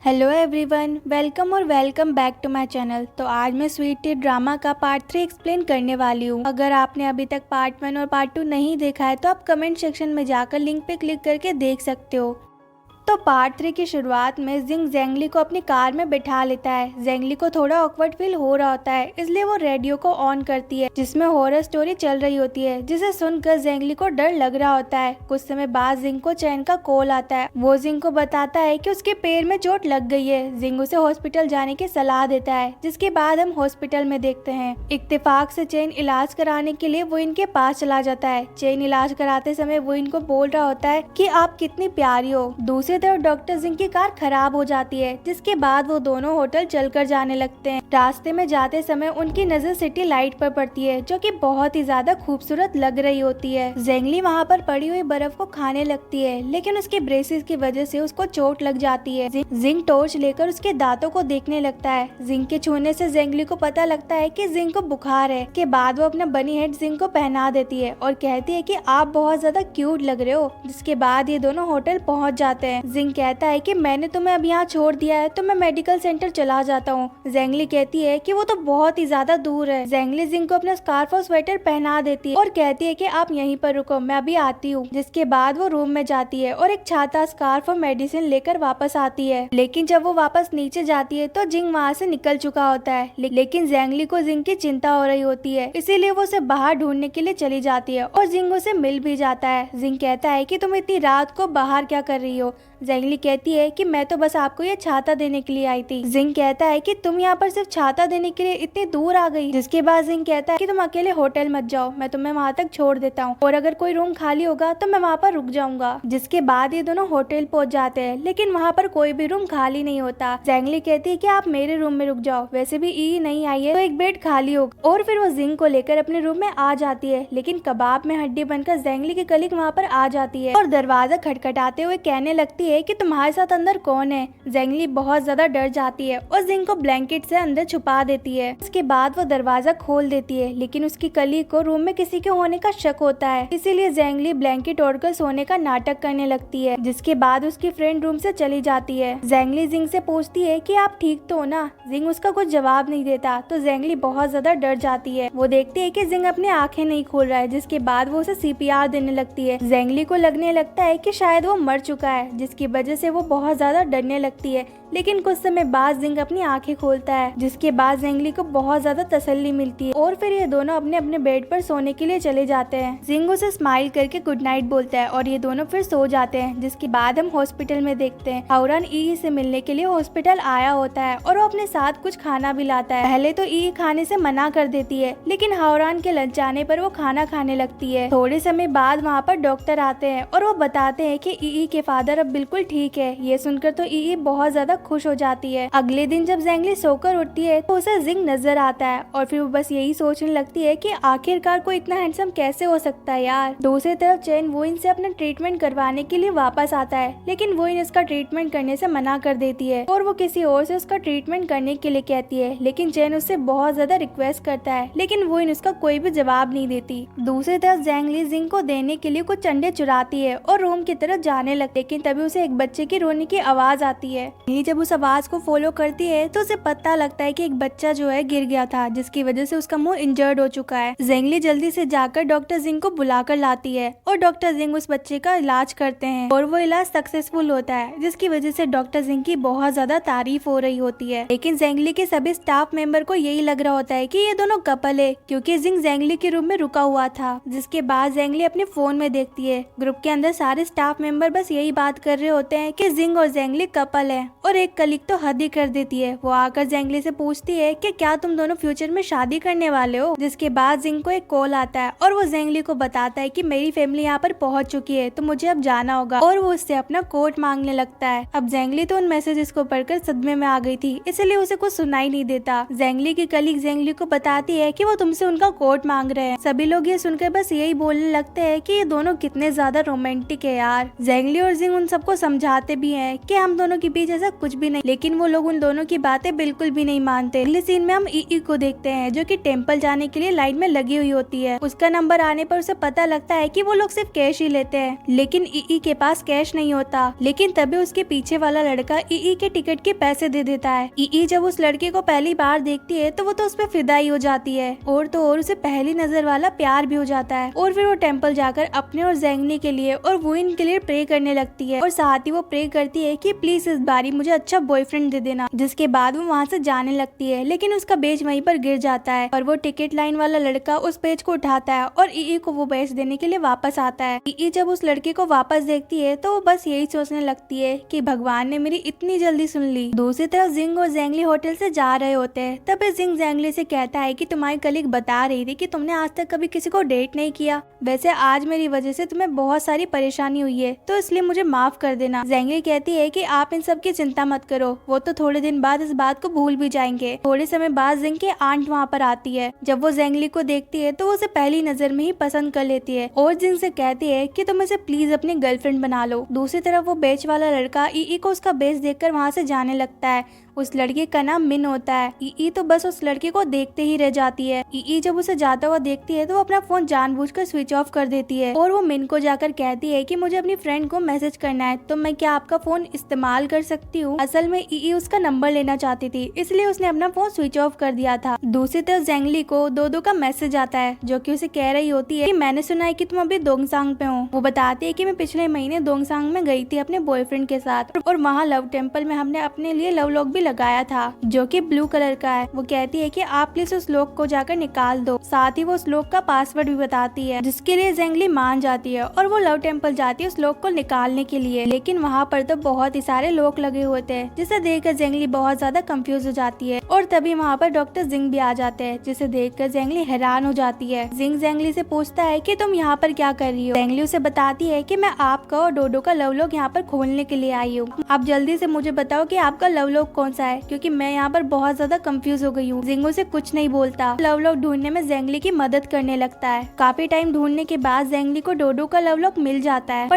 Hello everyone, welcome और welcome back to my channel. तो आज मैं स्वीट टी ड्रामा का पार्ट 3 एक्सप्लेन करने वाली हूँ। अगर आपने अभी तक पार्ट 1 और पार्ट 2 नहीं देखा है तो आप कमेंट सेक्शन में जाकर लिंक पे क्लिक करके देख सकते हो। तो पार्ट 3 की शुरुआत में जिंग जेंगली को अपनी कार में बिठा लेता है। जेंगली को थोड़ा ऑकवर्ड फील हो रहा होता है, इसलिए वो रेडियो को ऑन करती है जिसमें हॉरर स्टोरी चल रही होती है, जिसे सुनकर जेंगली को डर लग रहा होता है। कुछ समय बाद जिंग को चैन का कॉल आता है। वो जिंग को बताता है कि उसके पैर में चोट लग गई है। जिंग उसे हॉस्पिटल जाने की सलाह देता है, जिसके बाद हम हॉस्पिटल में देखते हैं। इत्तेफाक से चैन इलाज कराने के लिए वो इनके पास चला जाता है। चैन इलाज कराते समय वो इनको बोल रहा होता है कि आप कितनी प्यारी हो। दूसरी तरफ डॉक्टर जिंग की कार खराब हो जाती है, जिसके बाद वो दोनों होटल चलकर जाने लगते हैं। रास्ते में जाते समय उनकी नजर सिटी लाइट पर पड़ती है, जो कि बहुत ही ज्यादा खूबसूरत लग रही होती है। जेंगली वहाँ पर पड़ी हुई बर्फ को खाने लगती है, लेकिन उसके ब्रेसेस की वजह से उसको चोट लग जाती है। जिंग टॉर्च लेकर उसके दांतों को देखने लगता है। जिंग के छूने से जेंगली को पता लगता है कि जिंग को बुखार है। के बाद वो अपना बनी हेड जिंग को पहना देती है और कहती है कि आप बहुत ज्यादा क्यूट लग रहे हो। जिसके बाद ये दोनों होटल पहुँच जाते हैं। जिंग कहता है कि मैंने तुम्हें अब यहाँ छोड़ दिया है तो मैं मेडिकल सेंटर चला जाता हूँ। जेंगली कहती है कि वो तो बहुत ही ज्यादा दूर है। जेंगली जिंग को अपना स्कार्फ और स्वेटर पहना देती है और कहती है कि आप यहीं पर रुको, मैं अभी आती हूँ। जिसके बाद वो रूम में जाती है और एक छाता, स्कार्फ और मेडिसिन लेकर वापस आती है। लेकिन जब वो वापस नीचे जाती है तो जिंग वहाँ से निकल चुका होता है। लेकिन जेंगली को जिंग की चिंता हो रही होती है, इसीलिए वो उसे बाहर ढूंढने के लिए चली जाती है और जिंग उसे मिल भी जाता है। जिंग कहता है कि तुम इतनी रात को बाहर क्या कर रही हो। जेंगली कहती है कि मैं तो बस आपको ये छाता देने के लिए आई थी। जिंग कहता है कि तुम यहाँ पर सिर्फ छाता देने के लिए इतनी दूर आ गई। जिसके बाद जिंग कहता है कि तुम अकेले होटल मत जाओ, मैं तुम्हें वहाँ तक छोड़ देता हूँ और अगर कोई रूम खाली होगा तो मैं वहाँ पर रुक जाऊंगा। जिसके बाद ये दोनों होटल पहुँच जाते हैं, लेकिन वहाँ पर कोई भी रूम खाली नहीं होता। जेंगली कहती है कि आप मेरे रूम में रुक जाओ, वैसे भी ई नहीं आई है तो एक बेड खाली होगा। और फिर वो जिंग को लेकर अपने रूम में आ जाती है, लेकिन कबाब में हड्डी बनकर जेंगली की कलीग वहाँ पर आ जाती है और दरवाजा खटखटाते हुए कहने लगती है कि तुम्हारे साथ अंदर कौन है। जेंगली बहुत ज्यादा डर जाती है और जिंग को ब्लैंकेट से अंदर छुपा देती है। उसके बाद वो दरवाजा खोल देती है, लेकिन उसकी कलीग को रूम में किसी के होने का शक होता है, इसीलिए जेंगली ब्लैंकेट ओढ़कर सोने का नाटक करने लगती है। जिसके बाद उसकी फ्रेंड रूम से चली जाती है। जेंगली जिंग से पूछती है कि आप ठीक तो हो ना। जिंग उसका कुछ जवाब नहीं देता तो जेंगली बहुत ज्यादा डर जाती है। वो देखती है कि जिंग अपनी आंखें नहीं खोल रहा है, जिसके बाद वो उसे सीपीआर देने लगती है। जेंगली को लगने लगता है कि शायद वो मर चुका है, जिसकी वजह से वो बहुत ज्यादा डरने लगती है। लेकिन कुछ समय बाद जिंग अपनी आंखें खोलता है, जिसके बाद जेंगली को बहुत ज्यादा तसल्ली मिलती है और फिर ये दोनों अपने अपने बेड पर सोने के लिए चले जाते हैं। जिंग उसे स्माइल करके गुड नाइट बोलता है और ये दोनों फिर सो जाते हैं। जिसके बाद हम हॉस्पिटल में देखते हैं हावरान ई से मिलने के लिए हॉस्पिटल आया होता है और वो अपने साथ कुछ खाना भी लाता है। पहले तो ई खाने से मना कर देती है, लेकिन हावरान के लंच आने पर वो खाना खाने लगती है। थोड़े समय बाद वहाँ पर डॉक्टर आते हैं और वो बताते हैं कि ई के फादर अब बिल्कुल ठीक है। ये सुनकर तो ई बहुत ज्यादा खुश हो जाती है। अगले दिन जब जेंगली सोकर उठती है तो उसे जिंग नजर आता है और फिर वो बस यही सोचने लगती है कि आखिरकार कोई इतना हैंडसम कैसे हो सकता है यार। दूसरी तरफ चैन वुइन से अपना ट्रीटमेंट करवाने के लिए वापस आता है, लेकिन वुइन इसका ट्रीटमेंट करने से मना कर देती है और वो किसी और से उसका ट्रीटमेंट करने के लिए कहती है। लेकिन चैन उससे बहुत ज्यादा रिक्वेस्ट करता है, लेकिन वुइन उसका कोई भी जवाब नहीं देती। दूसरी तरफ जेंगली जिंग को देने के लिए कुछ अंडे चुराती है और रूम की तरफ जाने लगती है, लेकिन तभी उसे एक बच्चे की रोने की आवाज आती है। जब उस आवाज को फॉलो करती है तो उसे पता लगता है कि एक बच्चा जो है गिर गया था, जिसकी वजह से उसका मुंह इंजर्ड हो चुका है। जेंगली जल्दी से जाकर डॉक्टर जिंग को बुलाकर लाती है और डॉक्टर जिंग उस बच्चे का इलाज करते हैं और वो इलाज सक्सेसफुल होता है, जिसकी वजह से डॉक्टर जिंग की बहुत ज्यादा तारीफ हो रही होती है। लेकिन जेंगली के सभी स्टाफ मेंबर को यही लग रहा होता है कि ये दोनों कपल है, क्योंकि जिंग जेंगली के रूम में रुका हुआ था। जिसके बाद जेंगली अपने फोन में देखती है ग्रुप के अंदर सारे स्टाफ मेंबर बस यही बात कर रहे होते हैं कि जिंग और जेंगली कपल है और एक कलीग तो हद ही कर देती है। वो आकर जेंगली से पूछती है कि क्या तुम दोनों फ्यूचर में शादी करने वाले हो। जिसके बाद जिंग को एक कॉल आता है और वो जेंगली को बताता है कि मेरी फैमिली यहाँ पर पहुंच चुकी है तो मुझे अब जाना होगा और वो उससे अपना कोट मांगने लगता है। अब जेंगली तो उन मैसेजेस को पढ़कर सदमे में आ गई थी, इसलिए उसे कुछ सुनाई नहीं देता। जेंगली की कलीग जेंगली को बताती है कि वो तुमसे उनका कोट मांग रहे हैं। सभी लोग ये सुनकर बस यही बोलने लगते हैं कि ये दोनों कितने ज्यादा रोमांटिक है यार। जेंगली और जिंग उन सबको समझाते भी हैं कि हम दोनों के बीच ऐसा कुछ भी नहीं, लेकिन वो लोग उन दोनों की बातें बिल्कुल भी नहीं मानते। अगले सीन में हम ई को देखते हैं जो कि टेम्पल जाने के लिए लाइन में लगी हुई होती है। उसका नंबर आने पर उसे पता लगता है कि वो लोग सिर्फ कैश ही लेते हैं, लेकिन ई के पास कैश नहीं होता। लेकिन तभी उसके पीछे वाला लड़का ई के टिकट के पैसे दे देता है। ई जब उस लड़के को पहली बार देखती है तो वो तो उस पर फिदा ही हो जाती है, और तो और उसे पहली नजर वाला प्यार भी हो जाता है। और फिर वो टेम्पल जाकर अपने और ज़ेंगली के लिए और वुइन के लिए प्रे करने लगती है, और साथ ही वो प्रे करती है कि प्लीज इस बारी मुझे अच्छा बॉयफ्रेंड दे देना। जिसके बाद वो वहाँ से जाने लगती है, लेकिन उसका बेज वहीं पर गिर जाता है और वो टिकट लाइन वाला लड़का उस पेज को उठाता है और ई को वो बेच देने के लिए वापस आता है। ई जब उस लड़के को वापस देखती है तो वो बस यही सोचने लगती है कि भगवान ने मेरी इतनी जल्दी सुन ली। दूसरी तरफ जिंग और ज़ेंगली होटल से जा रहे होते हैं। तब जिंग ज़ेंगली से कहता है कि तुम्हारी कलीग बता रही थी कि तुमने आज तक कभी किसी को डेट नहीं किया, वैसे आज मेरी वजह से तुम्हें बहुत सारी परेशानी हुई है, तो इसलिए मुझे माफ कर देना। ज़ेंगली कहती है कि आप इन सब की चिंता मत करो, वो तो थोड़े दिन बाद इस बात को भूल भी जाएंगे। थोड़े समय बाद जिंग की आंट वहाँ पर आती है। जब वो ज़ेंगली को देखती है तो वो उसे पहली नजर में ही पसंद कर लेती है और जिंग से कहती है कि तुम इसे प्लीज अपनी गर्लफ्रेंड बना लो। दूसरी तरफ वो बेच वाला लड़का ई को उसका बेच देखकर वहाँ से जाने लगता है। उस लड़के का नाम मिन होता है। ई तो बस उस लड़के को देखते ही रह जाती है। ई जब उसे जाता हुआ देखती है तो वो अपना फोन जानबूझकर स्विच ऑफ कर देती है और वो मिन को जाकर कहती है कि मुझे अपनी फ्रेंड को मैसेज करना है, तो मैं क्या आपका फोन इस्तेमाल कर सकती हूँ। असल में ई उसका नंबर लेना चाहती थी, इसलिए उसने अपना फोन स्विच ऑफ कर दिया था। दूसरी तरफ ज़ेंगली को दो का मैसेज आता है जो कि उसे कह रही होती है कि मैंने सुना है कि तुम अभी दोंगसांग पे हो। वो बताती है कि मैं पिछले महीने दोंगसांग में गई थी अपने बॉयफ्रेंड के साथ, और वहाँ लव टेम्पल में हमने अपने लिए लव लॉक भी लगाया था जो कि ब्लू कलर का है। वो कहती है कि आप प्लीज उस लॉक को जाकर निकाल दो। साथ ही वो उस लॉक का पासवर्ड भी बताती है, जिसके लिए ज़ेंगली मान जाती है और वो लव टेम्पल जाती है उस लॉक को निकालने के लिए। लेकिन वहाँ पर तो बहुत ही सारे लॉक लगे होते हैं, जिसे देखकर ज़ेंगली बहुत ज्यादा कंफ्यूज हो जाती है। और तभी वहाँ पर डॉक्टर जिंग भी आ जाते हैं, जिसे देखकर ज़ेंगली हैरान हो जाती है। जिंग ज़ेंगली से पूछता है कि तुम यहाँ पर क्या कर रही हो। ज़ेंगली उसे बताती है कि मैं आपका और डोडो का लव लॉक यहाँ पर खोलने के लिए आई हूँ। आप जल्दी से मुझे बताओ कि आपका लव लॉक कौन सा है, क्योंकि मैं यहाँ पर बहुत ज्यादा कंफ्यूज हो गई हूँ। जिंगो से कुछ नहीं बोलता। लव लॉक ढूंढने में ज़ेंगली की मदद करने लगता है। काफी टाइम ढूंढने के बाद ज़ेंगली को डोडो का लव लॉक मिल जाता है,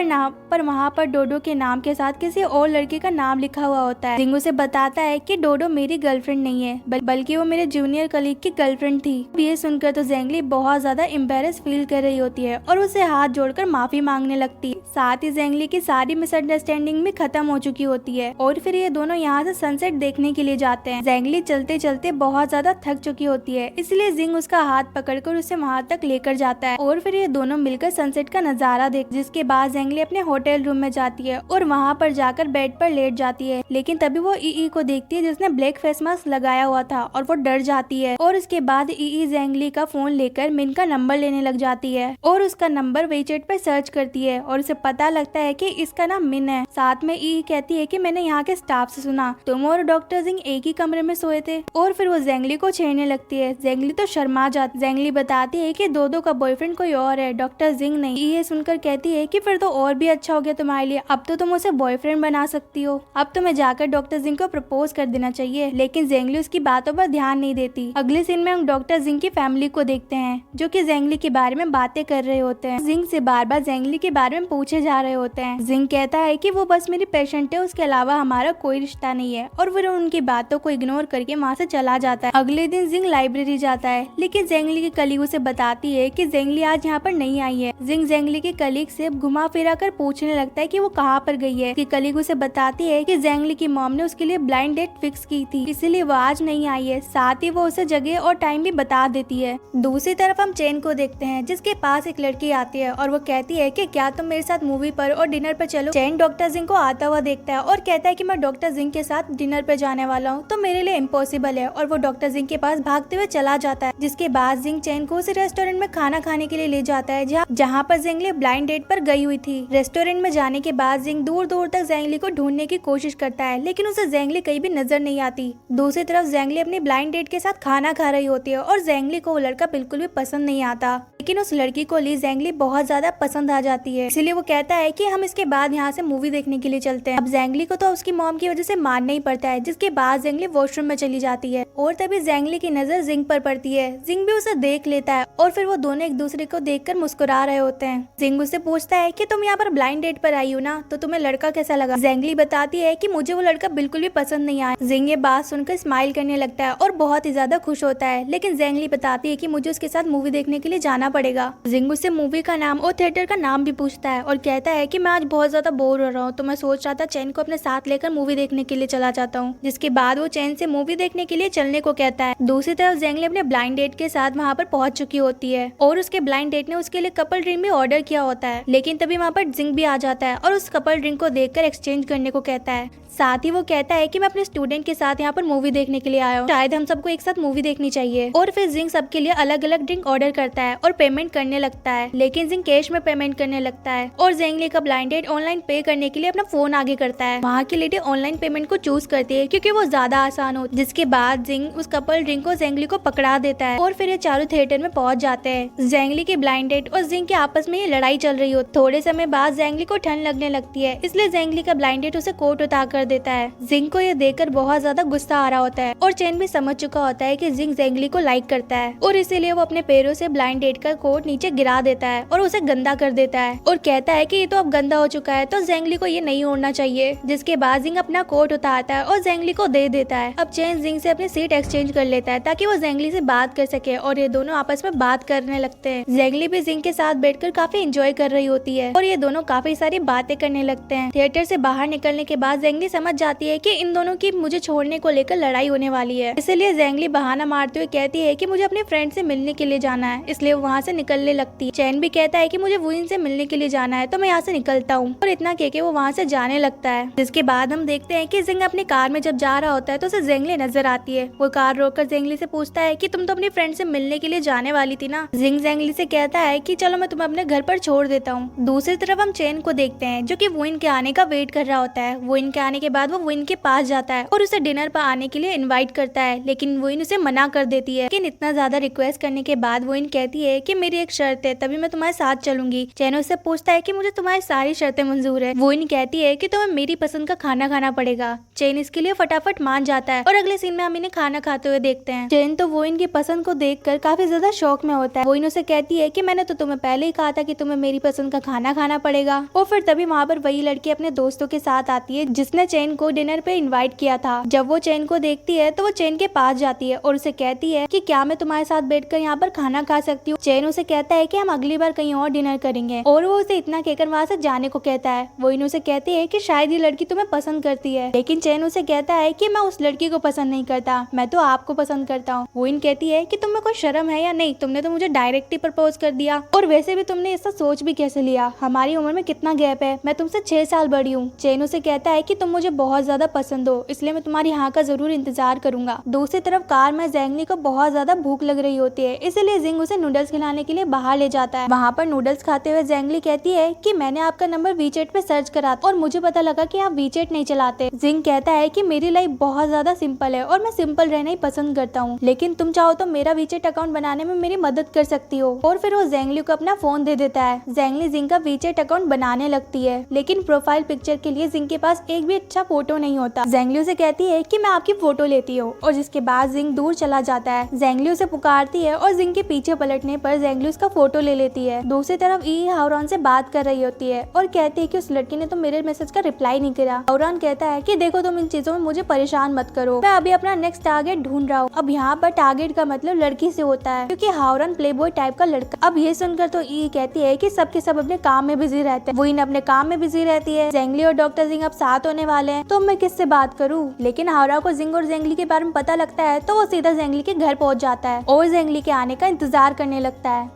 पर वहाँ पर डोडो के नाम के साथ किसी और लड़के का नाम लिखा हुआ होता है। जिंगो से बताता है कि डोडो मेरी गर्लफ्रेंड नहीं है, बल्कि वो मेरे जूनियर कलीग की गर्लफ्रेंड थी। ये सुनकर तो ज़ेंगली बहुत ज्यादा एम्बेरस फील कर रही होती है और उसे हाथ जोड़कर माफी मांगने लगती है। साथ ही ज़ेंगली की सारी मिसअंडरस्टैंडिंग भी खत्म हो चुकी होती है और फिर ये दोनों यहाँ से सनसेट देखने के लिए जाते हैं। ज़ेंगली चलते चलते बहुत ज्यादा थक चुकी होती है, इसलिए जिंग उसका हाथ पकड़कर उसे वहाँ तक लेकर जाता है और फिर ये दोनों मिलकर सनसेट का नजारा देख। जिसके बाद ज़ेंगली अपने होटल रूम में जाती है और वहाँ पर जाकर बेड पर लेट जाती है। लेकिन तभी वो ई को देखती है जिसने ब्लैक फेस मास्क लगाया हुआ था और वो डर जाती है। और उसके बाद ई ज़ेंगली का फोन लेकर मिन का नंबर लेने लग जाती है और उसका नंबर वेचेट पर सर्च करती है और उसे पता लगता है कि इसका नाम मिन है। साथ में ई कहती है कि मैंने यहाँ के स्टाफ से सुना तुम और डॉक्टर जिंग एक ही कमरे में सोए थे, और फिर वो ज़ेंगली को छेड़ने लगती है। ज़ेंगली तो शर्मा जाती। ज़ेंगली बताती है कि दो का बॉयफ्रेंड कोई और है, डॉक्टर जिंग नहीं। ये सुनकर कहती है कि फिर तो और भी अच्छा हो गया तुम्हारे लिए, अब तो तुम उसे बॉयफ्रेंड बना सकती हो, अब तुम्हें जाकर डॉक्टर जिंग को प्रपोज कर देना चाहिए। लेकिन ज़ेंगली उसकी बातों पर ध्यान नहीं देती। अगले सीन में हम डॉक्टर जिंग की फैमिली को देखते हैं जो कि ज़ेंगली के बारे में बातें कर रहे होते हैं। जिंग से बार बार ज़ेंगली के बारे में पूछे जा रहे होते हैं। जिंग कहता है कि वो बस मेरी पेशेंट है, उसके अलावा हमारा कोई रिश्ता नहीं है, और फिर उनकी बातों को इग्नोर करके वहाँ से चला जाता है। अगले दिन जिंग लाइब्रेरी जाता है, लेकिन ज़ेंगली की कलीग उसे बताती है कि ज़ेंगली आज यहाँ पर नहीं आई है। जिंग ज़ेंगली के कलीग से घुमा फिरा कर पूछने लगता है कि वो कहाँ पर गई है। कि कलीग उसे बताती है कि ज़ेंगली की मॉम ने उसके लिए ब्लाइंड डेट फिक्स की थी, इसीलिए वो आज नहीं आई है। साथ ही वो उसे जगह और टाइम भी बता देती है। दूसरी तरफ हम चेन को देखते हैं जिसके पास एक लड़की आती है और वो कहती है कि क्या तुम मेरे साथ मूवी पर और डिनर पर चलो। चेन डॉक्टर जिंग को आता हुआ देखता है और कहता है कि मैं डॉक्टर जिंग के साथ डिनर पर जाने वाला हूँ, तो मेरे लिए इम्पॉसिबल है, और वो डॉक्टर जिंग के पास भागते हुए चला जाता है। जिसके बाद जिंग चेन को उसी रेस्टोरेंट में खाना खाने के लिए ले जाता है जहाँ पर ज़ेंगली ब्लाइंड डेट पर गई हुई थी। रेस्टोरेंट में जाने के बाद जिंग दूर दूर तक ज़ेंगली को ढूंढने की कोशिश करता है, लेकिन उसे ज़ेंगली कहीं भी नजर नहीं आती। दूसरी तरफ ज़ेंगली अपनी ब्लाइंड डेट के साथ खाना खा रही होती है और ज़ेंगली को वो लड़का बिल्कुल भी पसंद नहीं आता। लेकिन उस लड़की को ली जेंगली बहुत ज्यादा पसंद आ जाती है, इसलिए वो कहता है कि हम इसके बाद यहाँ से मूवी देखने के लिए चलते हैं। अब जेंगली को तो उसकी मॉम की वजह से मानना ही पड़ता है, जिसके बाद जेंगली वॉशरूम में चली जाती है और तभी जेंगली की नजर जिंग पर पड़ती है। जिंग भी उसे देख लेता है और फिर वो दोनों एक दूसरे को देखकर मुस्कुरा रहे होते हैं। जिंग उससे पूछता है कि तुम यहाँ पर ब्लाइंड डेट पर आई हो ना, तो तुम्हें लड़का कैसा लगा? जेंगली बताती है कि मुझे वो लड़का बिल्कुल भी पसंद नहीं आया। जिंग ये बात सुनकर स्माइल करने लगता है और बहुत ही ज्यादा खुश होता है, लेकिन जेंगली बताती है कि मुझे उसके साथ मूवी देखने के लिए जाना पड़ेगा। जिंग उससे मूवी का नाम और थिएटर का नाम भी पूछता है और कहता है कि मैं आज बहुत ज्यादा बोर हो रहा हूँ, तो मैं सोच रहा था चैन को अपने साथ लेकर मूवी देखने के लिए चला जाता हूँ। जिसके बाद वो चैन से मूवी देखने के लिए चलने को कहता है। दूसरी तरफ जेंगली अपने ब्लाइंड डेट के साथ वहाँ पर पहुंच चुकी होती है और उसके ब्लाइंड डेट ने उसके लिए कपल ड्रिंक भी ऑर्डर किया होता है, लेकिन तभी वहाँ पर जिंग भी आ जाता है और उस कपल ड्रिंक को देखकर एक्सचेंज करने को कहता है। साथ ही वो कहता है कि मैं अपने स्टूडेंट के साथ यहाँ पर मूवी देखने के लिए आया हूँ, शायद हम सबको एक साथ मूवी देखनी चाहिए। और फिर जिंग सबके लिए अलग अलग ड्रिंक ऑर्डर करता है और पेमेंट करने लगता है, लेकिन जिंग कैश में पेमेंट करने लगता है और जेंगली का ब्लाइंड डेट ऑनलाइन पे करने के लिए अपना फोन आगे करता है। वहाँ की लेडी ऑनलाइन पेमेंट को चूज करती है क्योंकि वो ज्यादा आसान हो। जिसके बाद जिंग उस कपल ड्रिंक को जेंगली को पकड़ा देता है और फिर ये चारों थिएटर में पहुंच जाते हैं। जेंगली की ब्लाइंड डेट और जिंग के आपस में ये लड़ाई चल रही हो। थोड़े समय बाद जेंगली को ठंड लगने लगती है, इसलिए जेंगली का ब्लाइंड डेट उसे कोट उतार कर देता है। जिंग को ये देखकर बहुत ज्यादा गुस्सा आ रहा होता है और चैन भी समझ चुका होता है कि जिंग जेंगली को लाइक करता है और इसीलिए वो अपने पैरों से ब्लाइंड डेट का कोट नीचे गिरा देता है और उसे गंदा कर देता है और कहता है कि ये तो अब गंदा हो चुका है, तो जेंगली को ये नहीं ओढ़ना चाहिए। जिसके बाद जिंग अपना कोट उतारता है और जेंगली को दे देता है। अब चैन जिंग से अपनी सीट एक्सचेंज कर लेता है ताकि वो जेंगली से बात कर सके और ये दोनों आपस में बात करने लगते हैं। जेंगली भी जिंग के साथ बैठकर काफी एंजॉय कर रही होती है और ये दोनों काफी सारी बातें करने लगते हैं। थिएटर से बाहर निकलने के बाद जेंगली समझ जाती है कि इन दोनों की मुझे छोड़ने को लेकर लड़ाई होने वाली है, इसलिए जेंगली बहाना मारते हुए कहती है कि मुझे अपने फ्रेंड से मिलने के लिए जाना है, इसलिए वो वहाँ से निकलने लगती है। चैन भी कहता है कि मुझे वुइन से मिलने के लिए जाना है, तो मैं यहाँ से निकलता हूँ और इतना कह के वो वहाँ से जाने लगता है। जिसके बाद हम देखते हैं कि जिंग अपनी कार में जब जा रहा होता है तो उसे जेंगली नजर आती है। वो कार रोककर जेंगली से पूछता है कि तुम तो अपनी फ्रेंड से मिलने के लिए जाने वाली थी ना। जिंग जेंगली से कहता है कि चलो मैं तुम्हें अपने घर पर छोड़ देता हूँ। दूसरी तरफ हम चैन को देखते हैं जो कि वुइन के आने का वेट कर रहा होता है। वुइन के आने के बाद वो वुइन के पास जाता है और उसे डिनर पर आने के लिए इनवाइट करता है, लेकिन वुइन उसे मना कर देती है। लेकिन इतना ज्यादा रिक्वेस्ट करने के बाद वुइन कहती है कि मेरी एक शर्त है, तभी मैं तुम्हारे साथ चलूंगी। चैन उससे पूछता है कि मुझे तुम्हारी सारी शर्तें मंजूर है। वुइन कहती है कि तुम्हें मेरी पसंद का खाना खाना पड़ेगा। चैन इसके लिए फटाफट मान जाता है और अगले सीन में हम इन्हें खाना खाते हुए देखते हैं। चैन तो वुइन की पसंद को देखकर काफी ज्यादा शौक में होता है। वुइन उसे कहती है कि मैंने तो तुम्हें पहले ही कहा था कि तुम्हें मेरी पसंद का खाना खाना पड़ेगा। और फिर तभी वहाँ पर वही लड़की अपने दोस्तों के साथ आती है जिसने चैन को डिनर पे इनवाइट किया था। जब वो चैन को देखती है तो वो चैन के पास जाती है और उसे कहती है कि क्या मैं तुम्हारे साथ बैठकर यहाँ पर खाना खा सकती हूँ। चैन उसे कहता है कि हम अगली बार कहीं और डिनर करेंगे और वो उसे इतना कहकर वहाँ से जाने को कहता है। वो उसे कहती है कि शायद ये लड़की तुम्हें पसंद करती है, लेकिन चैन उसे कहता है कि मैं उस लड़की को पसंद नहीं करता, मैं तो आपको पसंद करता हूँ। वो कहती है कि तुम्हें कोई शर्म है या नहीं, तुमने तो मुझे डायरेक्ट ही प्रपोज कर दिया और वैसे भी तुमने ऐसा सोच भी कैसे लिया, हमारी उम्र में कितना गैप है, मैं तुमसे 6 साल बड़ी हूँ। चैन उसे कहता है कि तुम मुझे बहुत ज्यादा पसंद हो, इसलिए मैं तुम्हारी हाँ का जरूर इंतजार करूंगा। दूसरी तरफ कार में जेंगली को बहुत ज्यादा भूख लग रही होती है, इसलिए जिंग उसे नूडल्स खिलाने के लिए बाहर ले जाता है। वहाँ पर नूडल्स खाते हुए जेंगली कहती है कि मैंने आपका नंबर वीचैट पे सर्च करा और मुझे पता लगा कि आप वीचैट नहीं चलाते। जिंग कहता है कि मेरी लाइफ बहुत ज्यादा सिंपल है और मैं सिंपल रहना ही पसंद करता हूँ, लेकिन तुम चाहो तो मेरा वीचैट अकाउंट बनाने में मेरी मदद कर सकती हो। और फिर वो जेंगली को अपना फोन दे देता है। जेंगली जिंग का वीचैट अकाउंट बनाने लगती है, लेकिन प्रोफाइल पिक्चर के लिए जिंग के पास एक भी अच्छा फोटो नहीं होता। जेंगली उसे कहती है कि मैं आपकी फोटो लेती हूँ और जिसके बाद जिंग दूर चला जाता है। जेंगली उसे पुकारती है और जिंग के पीछे पलटने पर जेंगली उसका फोटो ले लेती है। दूसरी तरफ ई हावरान से बात कर रही होती है और कहती है कि उस लड़की ने तो मेरे मैसेज का रिप्लाई नहीं किया। हावरान कहता है कि देखो तुम इन चीजों में मुझे परेशान मत करो, मैं अभी अपना नेक्स्ट टारगेट ढूंढ रहा हूँ। अब यहाँ पर टारगेट का मतलब लड़की से होता है क्योंकि हावरान प्लेबॉय टाइप का लड़का। अब ये सुनकर तो ई कहती है कि सबके सब अपने काम में बिजी रहते हैं। वो इन अपने काम में बिजी रहती है। जेंगली और डॉक्टर जिंग अब साथ होने वाले हैं, तो मैं किससे बात करूँ। लेकिन हावरा को जिंग और जेंगली के बारे में पता लगता है तो वो सीधा जेंगली के घर पहुंच जाता है और जेंगली के आने का इंतजार करने लगता है।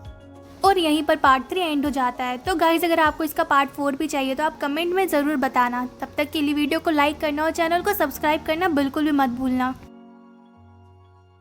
और यहीं पर पार्ट 3 एंड हो जाता है। तो गाइस अगर आपको इसका पार्ट 4 भी चाहिए तो आप कमेंट में जरूर बताना। तब तक के लिए वीडियो को लाइक करना और चैनल को सब्सक्राइब करना बिल्कुल भी मत भूलना।